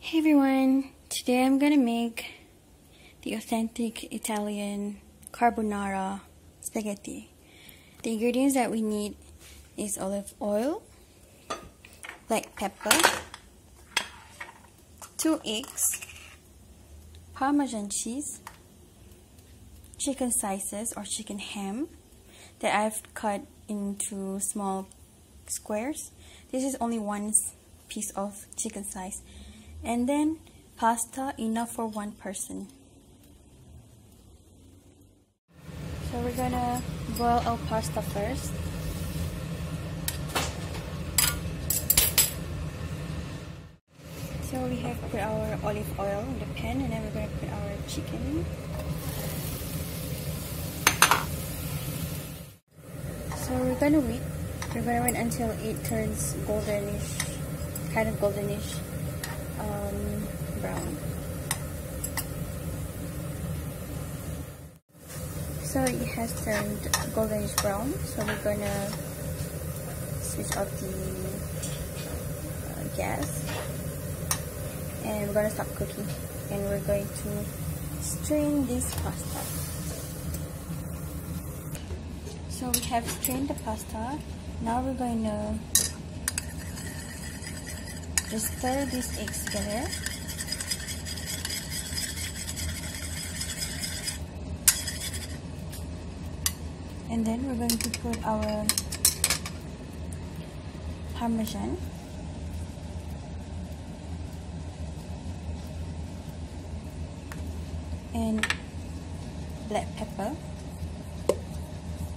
Hey everyone, today I'm gonna make the authentic Italian carbonara spaghetti. The ingredients that we need is olive oil, black pepper, 2 eggs, Parmesan cheese, chicken slices or chicken ham that I've cut into small squares. This is only one piece of chicken slice. And then pasta enough for one person. So we're gonna boil our pasta first. So we have put our olive oil in the pan, and then we're gonna put our chicken. So we're gonna wait. We're gonna wait until it turns goldenish, kind of goldenish brown. So it has turned goldenish brown, so we're gonna switch off the gas and we're gonna stop cooking, and we're going to strain this pasta. So we have strained the pasta. Now we're going to just stir these eggs together. And then we're going to put our Parmesan. And black pepper.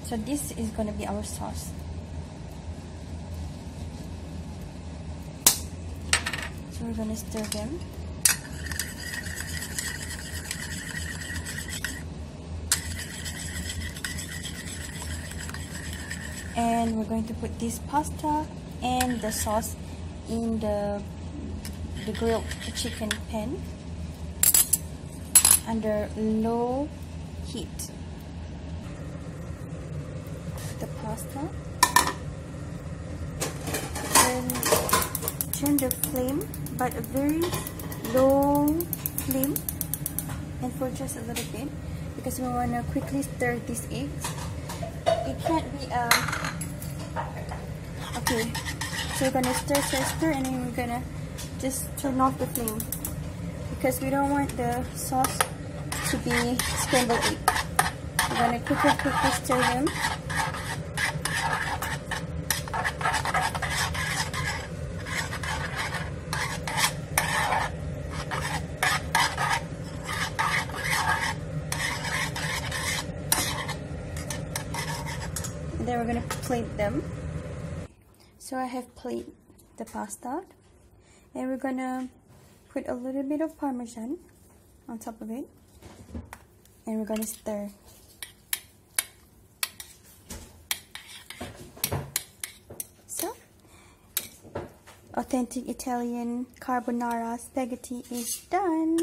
So this is going to be our sauce. So we're going to stir them. And we're going to put this pasta and the sauce in the grilled chicken pan under low heat. The pasta. Then turn the flame, but a very low flame, and for just a little bit, because we want to quickly stir these eggs. It can't be okay, so we're gonna stir, and then we're gonna just turn off the flame because we don't want the sauce to be scrambled egg. We're gonna quickly stir them. And then we're gonna plate them. So I have plated the pasta, and we're gonna put a little bit of Parmesan on top of it, and we're gonna stir. So, authentic Italian carbonara spaghetti is done.